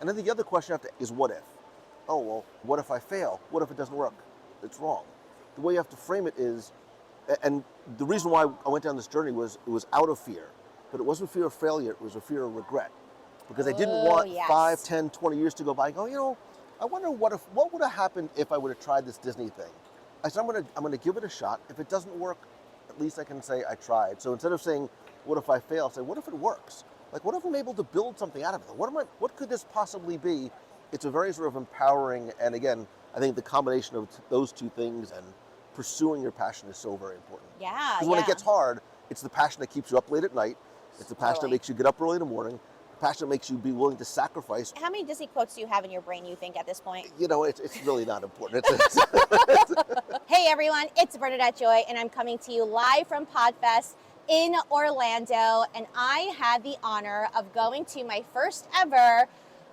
And then the other question I have to is what if? Oh, well, what if I fail? What if it doesn't work? It's wrong. The way you have to frame it is, and the reason why I went down this journey was it was out of fear, but it wasn't fear of failure, it was a fear of regret. Because I didn't want 5, 10, 20 years to go by and go, I wonder what would have happened if I would have tried this Disney thing. I said, I'm gonna give it a shot. If it doesn't work, at least I can say I tried. So instead of saying, what if I fail, say, what if it works? Like, what if I'm able to build something out of it? What could this possibly be? It's a very sort of empowering, and again, I think the combination of those two things and pursuing your passion is so very important. Yeah. Because when it gets hard, it's the passion that keeps you up late at night. It's the passion that makes you get up early in the morning. The passion that makes you be willing to sacrifice. How many Disney quotes do you have in your brain, you think, at this point? It's really not important. Hey everyone, it's Bernadette Joy, and I'm coming to you live from PodFest in Orlando, and I had the honor of going to my first ever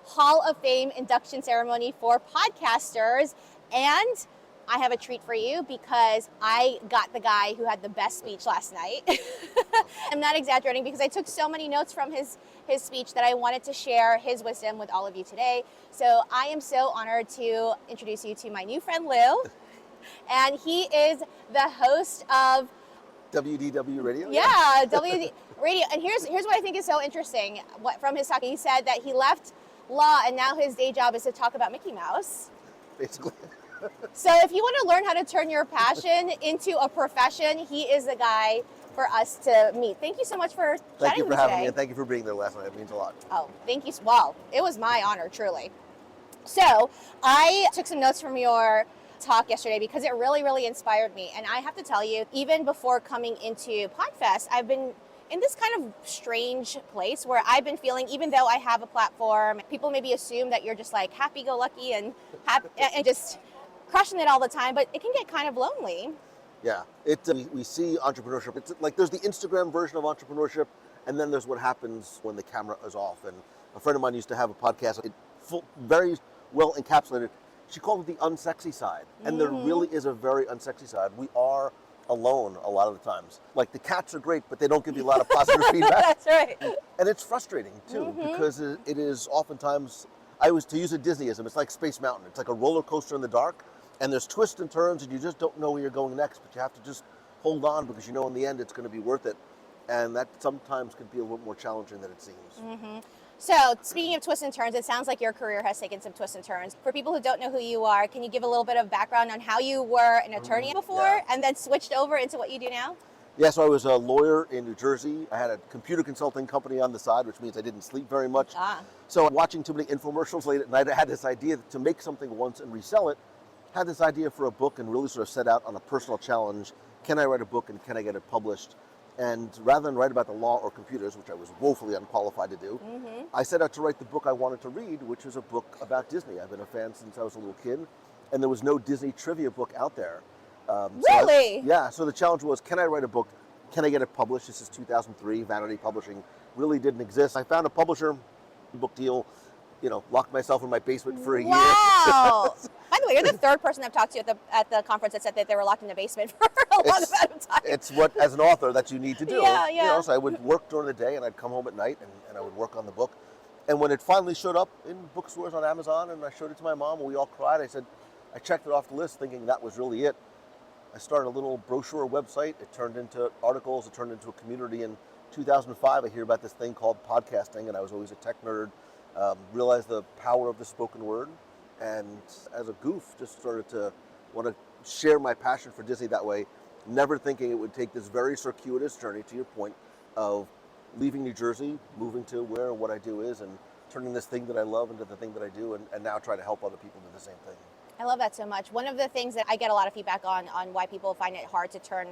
Hall of Fame induction ceremony for podcasters, and I have a treat for you because I got the guy who had the best speech last night. I'm not exaggerating because I took so many notes from his speech that I wanted to share his wisdom with all of you today. So I am so honored to introduce you to my new friend Lou, and he is the host of WDW Radio? Yeah, WDW Radio. And here's what I think is so interesting from his talk. He said that he left law and now his day job is to talk about Mickey Mouse. Basically. So if you want to learn how to turn your passion into a profession, he is the guy for us to meet. Thank you so much for chatting with me today. Thank you for having me, and thank you for being there last night. It means a lot. Oh, thank you. Well, it was my honor, truly. So I took some notes from your talk yesterday because it really, really inspired me. And I have to tell you, even before coming into PodFest, I've been in this kind of strange place where I've been feeling, even though I have a platform, people maybe assume that you're just like happy-go-lucky and just crushing it all the time, but it can get kind of lonely. Yeah, we see entrepreneurship. It's like there's the Instagram version of entrepreneurship, and then there's what happens when the camera is off. And a friend of mine used to have a podcast, very well encapsulated. She called it the unsexy side, and there really is a very unsexy side. We are alone a lot of the times. Like the cats are great, but they don't give you a lot of positive feedback. That's right. And it's frustrating too, because it is oftentimes, to use a Disneyism, it's like Space Mountain. It's like a roller coaster in the dark, and there's twists and turns, and you just don't know where you're going next, but you have to just hold on because you know in the end it's going to be worth it. And that sometimes can be a little more challenging than it seems. So speaking of twists and turns, it sounds like your career has taken some twists and turns. For people who don't know who you are, can you give a little bit of background on how you were an attorney before and then switched over into what you do now? Yeah, so I was a lawyer in New Jersey. I had a computer consulting company on the side, which means I didn't sleep very much. So watching too many infomercials late at night, I had this idea to make something once and resell it. Had this idea for a book and really sort of set out on a personal challenge. Can I write a book and can I get it published? And rather than write about the law or computers, which I was woefully unqualified to do, I set out to write the book I wanted to read, which was a book about Disney. I've been a fan since I was a little kid, and there was no Disney trivia book out there. Really? So the challenge was, can I write a book? Can I get it published? This is 2003. Vanity Publishing really didn't exist. I found a publisher, book deal, locked myself in my basement for a year. Wow. By the way, you're the third person I've talked to at the conference that said that they were locked in the basement for a long amount of time. It's what, as an author, that you need to do. Yeah. So I would work during the day and I'd come home at night and I would work on the book. And when it finally showed up in bookstores on Amazon and I showed it to my mom and we all cried, I checked it off the list thinking that was really it. I started a little brochure website. It turned into articles. It turned into a community. In 2005, I hear about this thing called podcasting, and I was always a tech nerd. Realized the power of the spoken word, and as a goof, just started to want to share my passion for Disney that way, never thinking it would take this very circuitous journey, to your point, of leaving New Jersey, moving to where what I do is, and turning this thing that I love into the thing that I do, and now try to help other people do the same thing. I love that so much. One of the things that I get a lot of feedback on why people find it hard to turn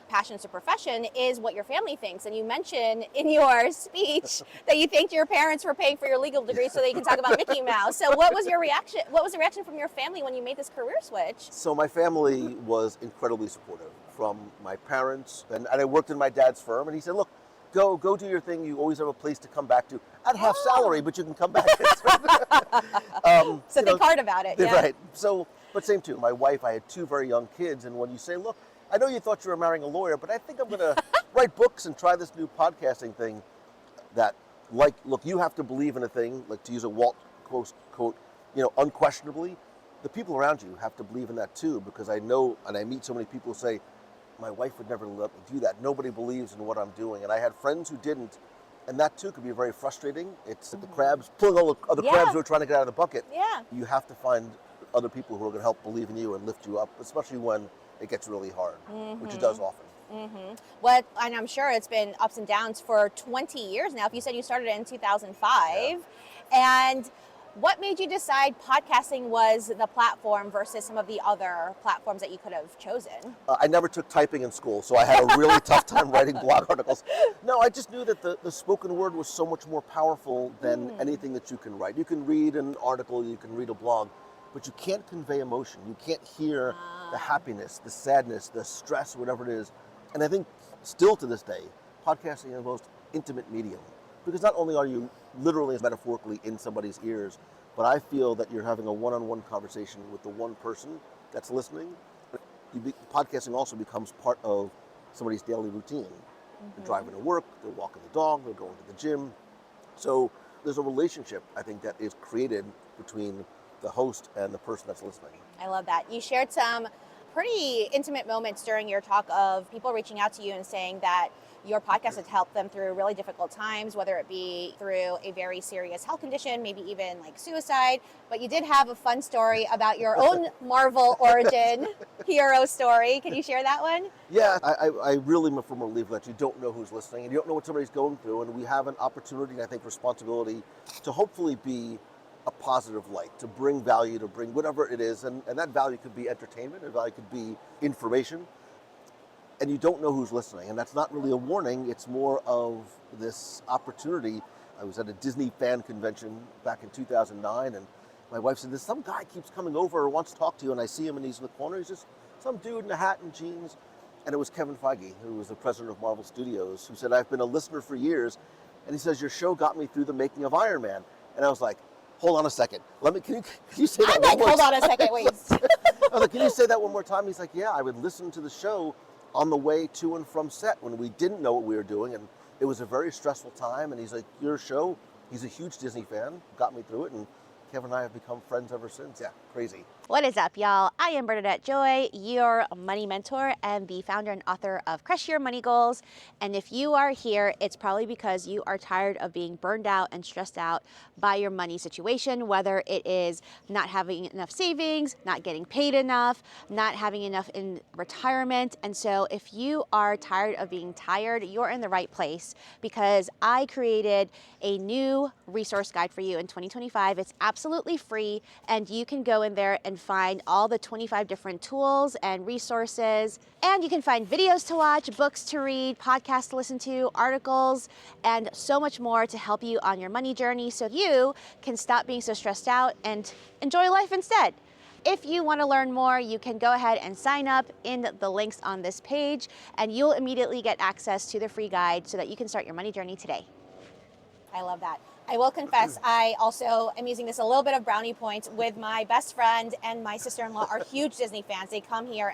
passion to profession is what your family thinks. And you mentioned in your speech that you thanked your parents for paying for your legal degree so that you can talk about Mickey Mouse. So what was your reaction? What was the reaction from your family when you made this career switch? So my family was incredibly supportive, from my parents, and I worked in my dad's firm, and he said, look, go do your thing. You always have a place to come back to at half salary, but you can come back. So think hard about it. Yeah. Right. So, but same too. My wife, I had two very young kids, and when you say, look, I know you thought you were marrying a lawyer, but I think I'm going to write books and try this new podcasting thing. Look, you have to believe in a thing, like to use a Walt quote, unquestionably, the people around you have to believe in that too, because I know, and I meet so many people who say, my wife would never let me do that. Nobody believes in what I'm doing. And I had friends who didn't, and that too could be very frustrating. It's the crabs, pulling all the other crabs who are trying to get out of the bucket. Yeah. You have to find other people who are going to help believe in you and lift you up, especially when it gets really hard, which it does often. And I'm sure it's been ups and downs for 20 years now. If you said you started in 2005, and what made you decide podcasting was the platform versus some of the other platforms that you could have chosen? I never took typing in school, so I had a really tough time writing blog articles. No, I just knew that the spoken word was so much more powerful than anything that you can write. You can read an article, you can read a blog, but you can't convey emotion. You can't hear the happiness, the sadness, the stress, whatever it is. And I think still to this day, podcasting is the most intimate medium. Because not only are you literally and metaphorically in somebody's ears, but I feel that you're having a one-on-one conversation with the one person that's listening. Podcasting also becomes part of somebody's daily routine. They're driving to work, they're walking the dog, they're going to the gym. So there's a relationship, I think, that is created between the host and the person that's listening. I love that. You shared some pretty intimate moments during your talk of people reaching out to you and saying that your podcast has helped them through really difficult times, whether it be through a very serious health condition, maybe even like suicide. But you did have a fun story about your own Marvel origin hero story. Can you share that one? Yeah, I really am a firm believer that you don't know who's listening and you don't know what somebody's going through. And we have an opportunity, and I think responsibility, to hopefully be a positive light, to bring value, to bring whatever it is. And that value could be entertainment, and value could be information. And you don't know who's listening. And that's not really a warning. It's more of this opportunity. I was at a Disney fan convention back in 2009, and my wife said, there's some guy keeps coming over or wants to talk to you, and I see him and he's in the corner. He's just some dude in a hat and jeans. And it was Kevin Feige, who was the president of Marvel Studios, who said, I've been a listener for years. And he says, your show got me through the making of Iron Man. And I was like, hold on a second. Can you say that one more time? Hold on a second, wait. I was like, can you say that one more time? He's like, yeah, I would listen to the show on the way to and from set when we didn't know what we were doing, and it was a very stressful time. And he's like, your show, he's a huge Disney fan, got me through it, and Kevin and I have become friends ever since. Yeah, crazy. What is up, y'all? I am Bernadette Joy, your money mentor and the founder and author of Crush Your Money Goals. And if you are here, it's probably because you are tired of being burned out and stressed out by your money situation, whether it is not having enough savings, not getting paid enough, not having enough in retirement. And so if you are tired of being tired, you're in the right place, because I created a new resource guide for you in 2025. It's absolutely free, and you can go in there and find all the 25 different tools and resources. And you can find videos to watch, books to read, podcasts to listen to, articles, and so much more to help you on your money journey so you can stop being so stressed out and enjoy life instead. If you want to learn more, you can go ahead and sign up in the links on this page, and you'll immediately get access to the free guide so that you can start your money journey today. I love that. I will confess, I also am using this a little bit of brownie points with my best friend and my sister-in-law are huge Disney fans. They come here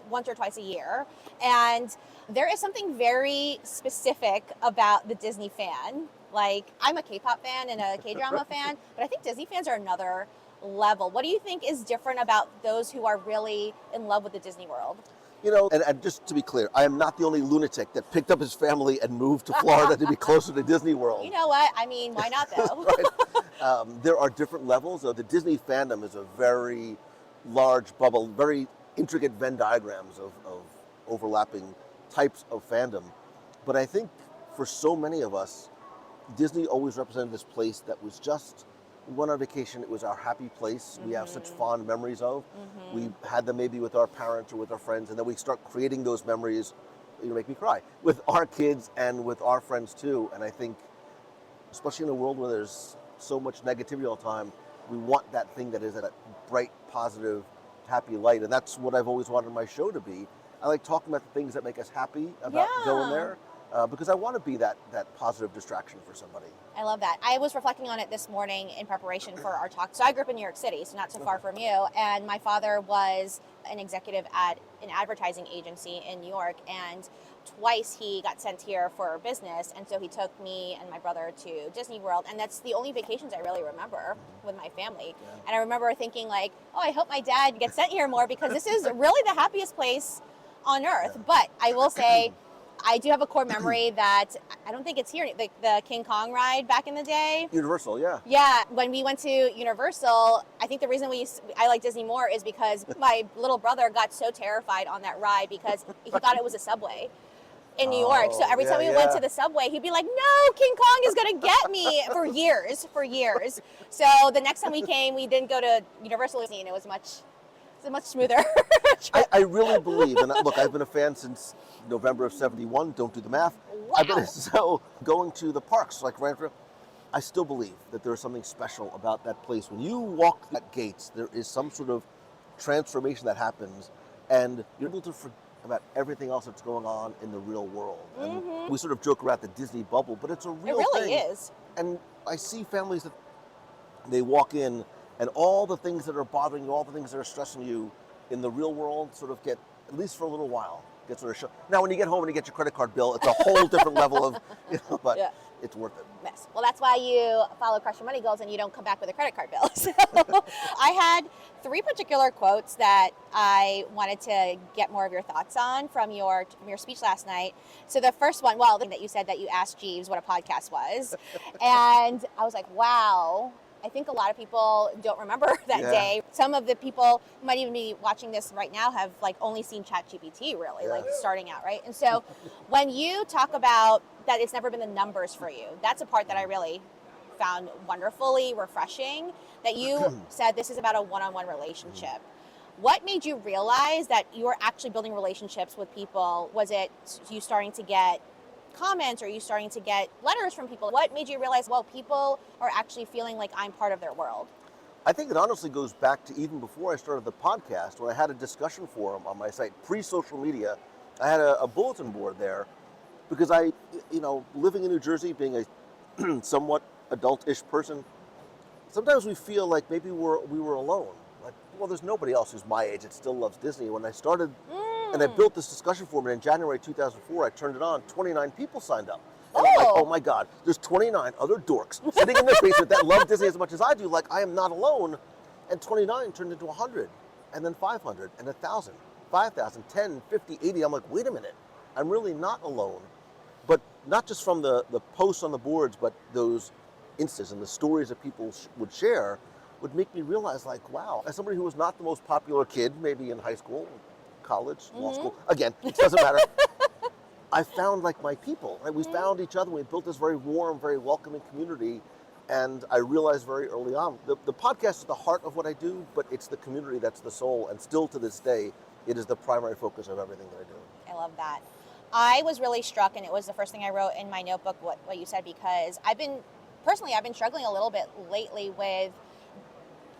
once or twice a year. And there is something very specific about the Disney fan. Like, I'm a K-pop fan and a K-drama fan, but I think Disney fans are another level. What do you think is different about those who are really in love with the Disney world? You know, and just to be clear, I am not the only lunatic that picked up his family and moved to Florida to be closer to Disney World. You know what? I mean, why not though? Right. There are different levels. The Disney fandom is a very large bubble, very intricate Venn diagrams of overlapping types of fandom. But I think for so many of us, Disney always represented this place that was just, we went on vacation, it was our happy place. We have such fond memories of. We had them maybe with our parents or with our friends, and then we start creating those memories, you make me cry, with our kids and with our friends too. And I think, especially in a world where there's so much negativity all the time, we want that thing that is a bright, positive, happy light. And that's what I've always wanted my show to be. I like talking about the things that make us happy about going there. because I want to be that positive distraction for somebody. I love that. I was reflecting on it this morning in preparation for our talk. So I grew up in New York City, so not so far from you. And my father was an executive at an advertising agency in New York. And twice he got sent here for business. And so he took me and my brother to Disney World. And that's the only vacations I really remember with my family. Yeah. And I remember thinking like, oh, I hope my dad gets sent here more because this is really the happiest place on earth. Yeah. But I will say, I do have a core memory that I don't think it's here, the King Kong ride back in the day. Universal, yeah. Yeah, when we went to Universal, I think the reason I like Disney more is because my little brother got so terrified on that ride because he thought it was a subway in New York. So every time we went to the subway, he'd be like, no, King Kong is going to get me for years. So the next time we came, we didn't go to Universal, and it was much smoother. I really believe, and look, I've been a fan since November of '71. Don't do the math. Wow. So going to the parks like Ranford, I still believe that there is something special about that place. When you walk through that gates, there is some sort of transformation that happens, and you're able to forget about everything else that's going on in the real world. And we sort of joke about the Disney bubble, but it's a real thing. It really is. And I see families that they walk in, and all the things that are bothering you, all the things that are stressing you in the real world sort of get, at least for a little while, get sort of show. Now, when you get home and you get your credit card bill, it's a whole different level of, but it's worth it. Yes. Well, that's why you follow Crush Your Money Goals and you don't come back with a credit card bill. So I had 3 particular quotes that I wanted to get more of your thoughts on from your speech last night. So the first one, that you said that you asked Jeeves what a podcast was. And I was like, wow. I think a lot of people don't remember that day. Some of the people who might even be watching this right now have only seen ChatGPT really, starting out, right? And so when you talk about that it's never been the numbers for you, that's a part that I really found wonderfully refreshing, that you said this is about a one-on-one relationship. What made you realize that you were actually building relationships with people? Was it you starting to get comments, or are you starting to get letters from people? What made you realize, people are actually feeling like I'm part of their world? I think it honestly goes back to even before I started the podcast, when I had a discussion forum on my site, pre-social media. I had a bulletin board there because I, living in New Jersey, being a somewhat adult-ish person, sometimes we feel like maybe we were alone. Like, there's nobody else who's my age that still loves Disney. When I started and I built this discussion forum, and in January 2004, I turned it on, 29 people signed up. And I'm like, oh my God, there's 29 other dorks sitting in their basement that love Disney as much as I do. Like, I am not alone. And 29 turned into 100, and then 500, and 1,000, 5,000, 10, 50, 80. I'm like, wait a minute, I'm really not alone. But not just from the posts on the boards, but those instances and the stories that people would share would make me realize, wow, as somebody who was not the most popular kid, maybe in high school, college, law school, again, it doesn't matter. I found my people. Right? We found each other. We built this very warm, very welcoming community. And I realized very early on, the podcast is the heart of what I do, but it's the community that's the soul. And still to this day, it is the primary focus of everything that I do. I love that. I was really struck, and it was the first thing I wrote in my notebook, what you said, because I've been struggling a little bit lately with,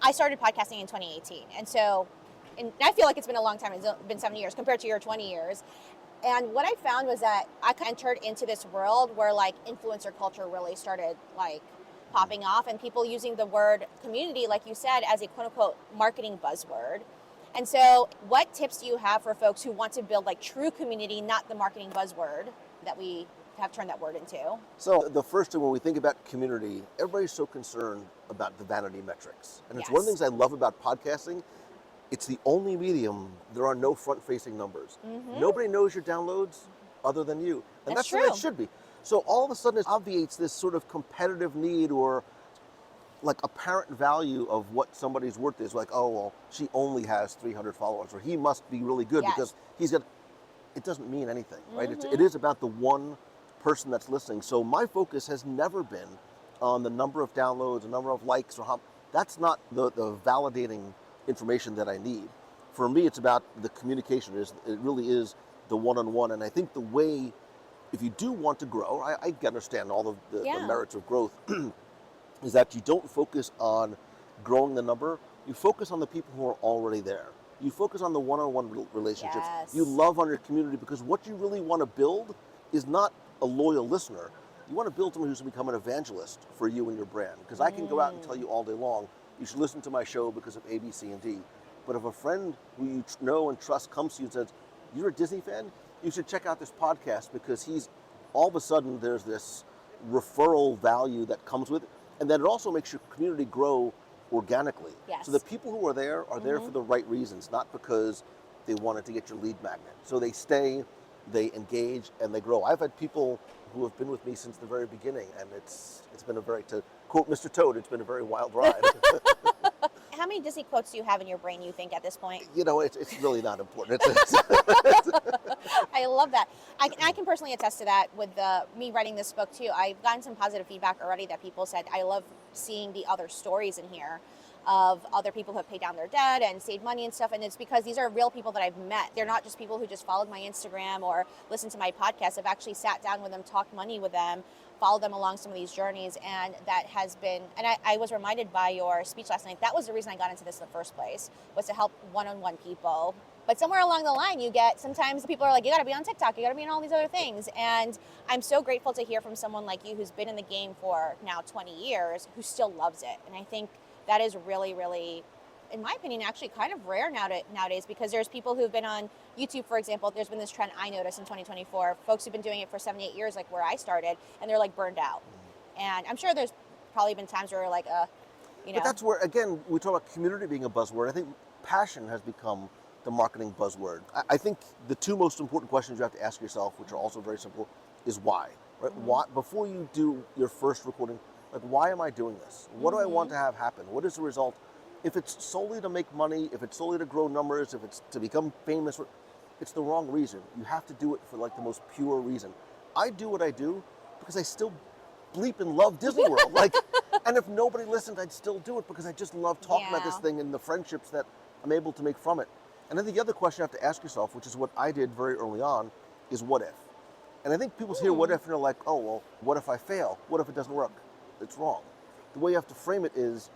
I started podcasting in 2018. And so, and I feel like it's been a long time. It's been 7 years compared to your 20 years. And what I found was that I entered into this world where influencer culture really started popping off, and people using the word community, like you said, as a quote unquote marketing buzzword. And so what tips do you have for folks who want to build true community, not the marketing buzzword that we have turned that word into? So the first thing, when we think about community, everybody's so concerned about the vanity metrics. And it's one of the things I love about podcasting. It's the only medium, there are no front-facing numbers. Nobody knows your downloads other than you. And that's the way it should be. So all of a sudden it obviates this sort of competitive need, or apparent value of what somebody's worth is. She only has 300 followers, or he must be really good because he's got, it doesn't mean anything, right? It is about the one person that's listening. So my focus has never been on the number of downloads, the number of likes, or how, that's not the validating information that I need. For me, it's about the communication. It really is the one-on-one. And I think the way, if you do want to grow, I understand all the merits of growth, is that you don't focus on growing the number. You focus on the people who are already there. You focus on the one-on-one relationships. You love on your community, because what you really want to build is not a loyal listener. You want to build someone who's going to become an evangelist for you and your brand. Because I can go out and tell you all day long, you should listen to my show because of A, B, C, and D. But if a friend who you know and trust comes to you and says, you're a Disney fan, you should check out this podcast because all of a sudden there's this referral value that comes with it. And then it also makes your community grow organically. Yes. So the people who are there there for the right reasons, not because they wanted to get your lead magnet. So they stay, they engage, and they grow. I've had people who have been with me since the very beginning, and it's been a very, to quote Mr. Toad, it's been a very wild ride. How many Disney quotes do you have in your brain, you think, at this point? You know, it's really not important. I love that. I can personally attest to that with me writing this book too. I've gotten some positive feedback already that people said, I love seeing the other stories in here of other people who have paid down their debt and saved money and stuff. And it's because these are real people that I've met. They're not just people who just followed my Instagram or listened to my podcast. I've actually sat down with them, talked money with them, followed them along some of these journeys. And that has been, and I was reminded by your speech last night, that was the reason I got into this in the first place, was to help one-on-one people. But somewhere along the line, sometimes people are like, you gotta be on TikTok, you gotta be on all these other things. And I'm so grateful to hear from someone like you who's been in the game for now 20 years, who still loves it. And I think that is really, really, in my opinion, actually kind of rare nowadays, because there's people who've been on YouTube, for example. There's been this trend I noticed in 2024, folks who've been doing it for 7, 8 years, like where I started, and they're like burned out. And I'm sure there's probably been times where like, But that's where, again, we talk about community being a buzzword. I think passion has become the marketing buzzword. I think the two most important questions you have to ask yourself, which are also very simple, is why, right? Why, before you do your first recording, like, why am I doing this? What do I want to have happen? What is the result? If it's solely to make money, if it's solely to grow numbers, if it's to become famous, it's the wrong reason. You have to do it for like the most pure reason. I do what I do because I still bleep and love Disney World. And if nobody listened, I'd still do it because I just love talking about this thing and the friendships that I'm able to make from it. And then the other question you have to ask yourself, which is what I did very early on, is what if? And I think people hear what if and they're like, oh, well, what if I fail? What if it doesn't work? It's wrong. The way you have to frame it is,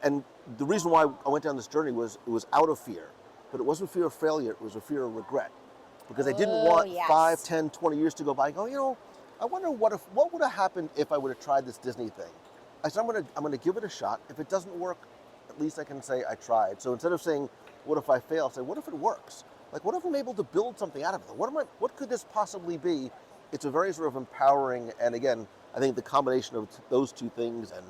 and the reason why I went down this journey was it was out of fear, but it wasn't fear of failure, it was a fear of regret. Because I didn't want 5, 10, 20 years to go by and go, I wonder what would have happened if I would have tried this Disney thing. I said, I'm gonna give it a shot. If it doesn't work, at least I can say I tried. So instead of saying, what if I fail, say, what if it works? Like, what if I'm able to build something out of it? What could this possibly be? It's a very sort of empowering, and again, I think the combination of those two things and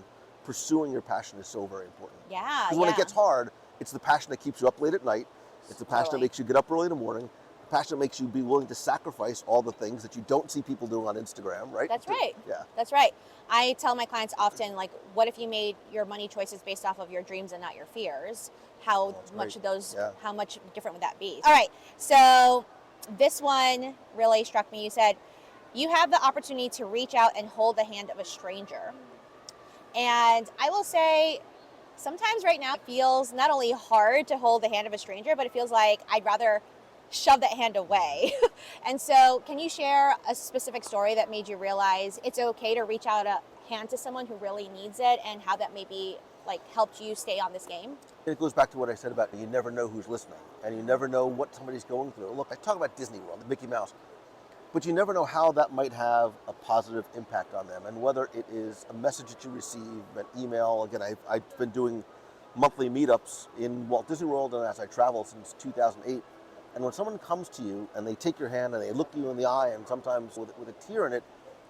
pursuing your passion is so very important. Yeah. Because when it gets hard, it's the passion that keeps you up late at night. It's the passion that makes you get up early in the morning. The passion that makes you be willing to sacrifice all the things that you don't see people doing on Instagram, right? That's right. Yeah. That's right. I tell my clients often, like, what if you made your money choices based off of your dreams and not your fears? How much different would that be? All right. So this one really struck me. You said, you have the opportunity to reach out and hold the hand of a stranger. And I will say, sometimes right now it feels not only hard to hold the hand of a stranger, but it feels like I'd rather shove that hand away. And so can you share a specific story that made you realize it's okay to reach out a hand to someone who really needs it, and how that maybe like helped you stay on this game? It goes back to what I said about you never know who's listening, and you never know what somebody's going through. Look, I talk about Disney World, the Mickey Mouse, but you never know how that might have a positive impact on them, and whether it is a message that you receive, an email. Again, I've been doing monthly meetups in Walt Disney World and as I travel since 2008, and when someone comes to you and they take your hand and they look you in the eye, and sometimes with a tear in it,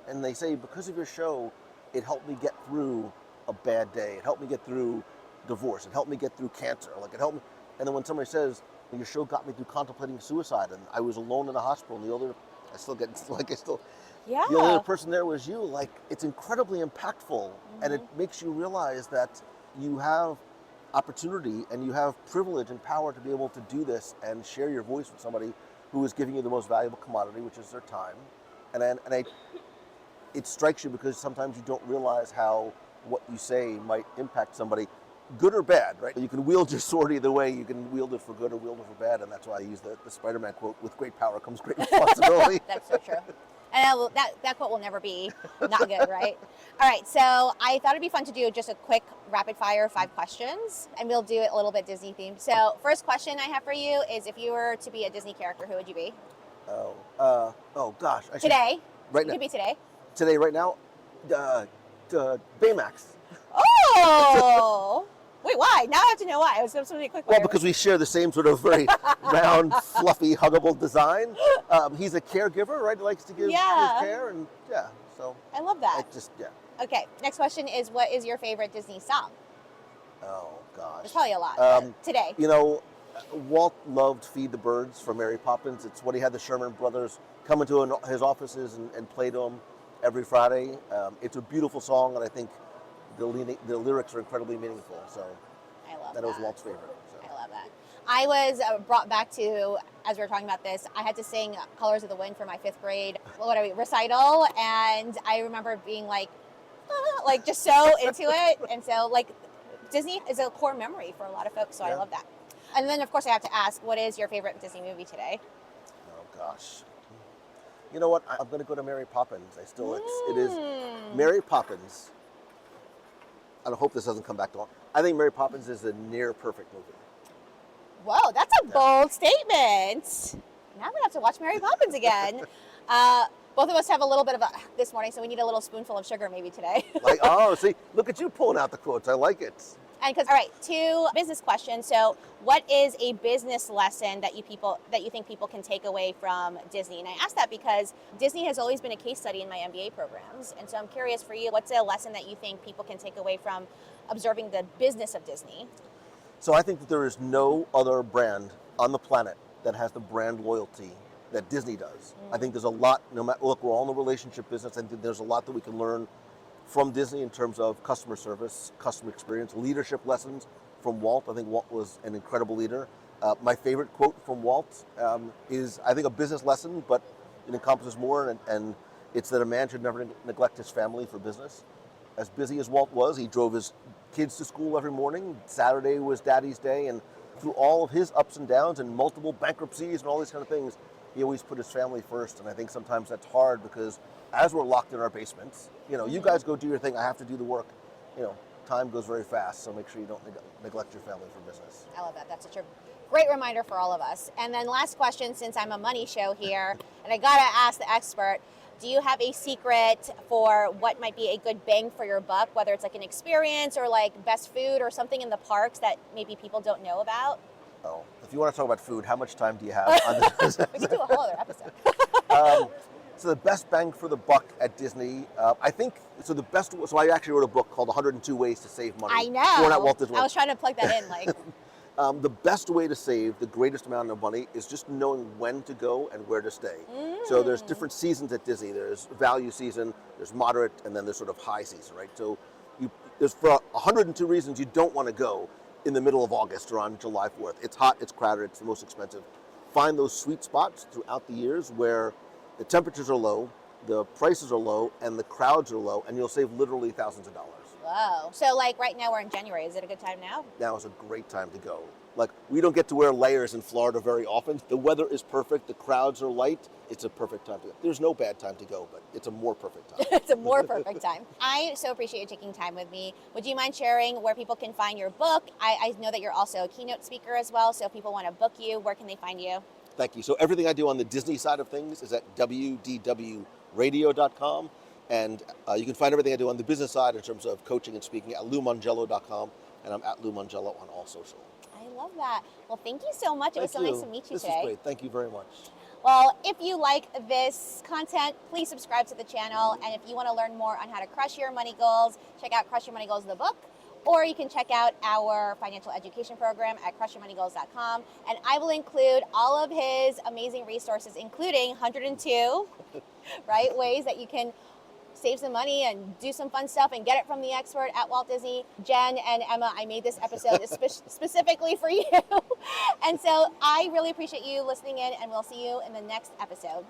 and they say, because of your show, it helped me get through a bad day, it helped me get through divorce, it helped me get through cancer, like it helped me. And then when somebody says, your show got me through contemplating suicide and I was alone in the hospital, and the other person there was you, like, it's incredibly impactful. And it makes you realize that you have opportunity and you have privilege and power to be able to do this and share your voice with somebody who is giving you the most valuable commodity, which is their time. It strikes you because sometimes you don't realize how what you say might impact somebody, good or bad, right? You can wield your sword either way. You can wield it for good or wield it for bad, and that's why I use the Spider-Man quote, with great power comes great responsibility. That's so true. And that quote will never be not good, right? All right, so I thought it'd be fun to do just a quick rapid fire 5 questions, and we'll do it a little bit Disney themed. So first question I have for you is, if you were to be a Disney character, who would you be? Oh gosh. Today. Right It now. could be today. Today, right now, Baymax. Oh! Wait, why? Now I have to know why. It was something quick. Well, because we share the same sort of very round, fluffy, huggable design. He's a caregiver, right? He likes to give care, and so I love that. Okay, next question is, what is your favorite Disney song? Oh, gosh. There's probably a lot, today. You know, Walt loved Feed the Birds from Mary Poppins. It's what he had the Sherman brothers come into his offices and play to him every Friday. It's a beautiful song, and I think the lyrics are incredibly meaningful. So I love that was Walt's favorite. So. I love that. I was brought back to, as we were talking about this, I had to sing Colors of the Wind for my 5th grade recital, and I remember being like just so into it. And so like Disney is a core memory for a lot of folks, so I love that. And then of course I have to ask, what is your favorite Disney movie today? Oh gosh. You know what? I'm going to go to Mary Poppins. It is Mary Poppins. I hope this doesn't come back to on. I think Mary Poppins is a near perfect movie. Whoa, that's a bold statement. Now I'm going to have to watch Mary Poppins again. Both of us have a little bit of this morning, so we need a little spoonful of sugar maybe today. See, look at you pulling out the quotes. I like it. And all right, 2 business questions. So, what is a business lesson that you think people can take away from Disney? And I ask that because Disney has always been a case study in my MBA programs. And so I'm curious for you, what's a lesson that you think people can take away from observing the business of Disney? So I think that there is no other brand on the planet that has the brand loyalty that Disney does. I think there's a lot, look, we're all in the relationship business. I think there's a lot that we can learn from Disney in terms of customer service, customer experience, leadership lessons from Walt. I think Walt was an incredible leader. My favorite quote from Walt is, I think, a business lesson, but it encompasses more, and it's that a man should never neglect his family for business. As busy as Walt was, he drove his kids to school every morning. Saturday was Daddy's Day, and through all of his ups and downs and multiple bankruptcies and all these kind of things, he always put his family first. And I think sometimes that's hard because as we're locked in our basements, you guys go do your thing, I have to do the work. Time goes very fast, so make sure you don't neglect your family for business. I love that. That's such a great reminder for all of us. And then last question, since I'm a money show here, and I gotta ask the expert, do you have a secret for what might be a good bang for your buck, whether it's like an experience or like best food or something in the parks that maybe people don't know about? Oh, if you want to talk about food, how much time do you have on this? We could do a whole other episode. So the best bang for the buck at Disney, I think, so I actually wrote a book called 102 Ways to Save Money. I know. At Walt Disney World. I was trying to plug that in. The best way to save the greatest amount of money is just knowing when to go and where to stay. So there's different seasons at Disney. There's value season, there's moderate, and then there's sort of high season, right? So there's for 102 reasons you don't want to go in the middle of August or on July 4th. It's hot, it's crowded, it's the most expensive. Find those sweet spots throughout the years where the temperatures are low, the prices are low, and the crowds are low, and you'll save literally thousands of dollars. Whoa. So like right now we're in January. Is it a good time now? Now is a great time to go. Like, we don't get to wear layers in Florida very often. The weather is perfect. The crowds are light. It's a perfect time to go. There's no bad time to go, but it's a more perfect time. It's a more perfect time. I so appreciate you taking time with me. Would you mind sharing where people can find your book? I know that you're also a keynote speaker as well, so if people want to book you, where can they find you? Thank you. So everything I do on the Disney side of things is at WDW Radio.com. And you can find everything I do on the business side in terms of coaching and speaking at LouMongello.com. And I'm at Lou Mongello on all social. I love that. Well, thank you so much. It was so nice to meet you today. This is great. Thank you very much. Well, if you like this content, please subscribe to the channel. And if you want to learn more on how to crush your money goals, check out Crush Your Money Goals, the book. Or you can check out our financial education program at crushyourmoneygoals.com. And I will include all of his amazing resources, including 102 ways that you can save some money and do some fun stuff and get it from the expert at Walt Disney. Jen and Emma, I made this episode specifically for you. And so I really appreciate you listening in, and we'll see you in the next episode.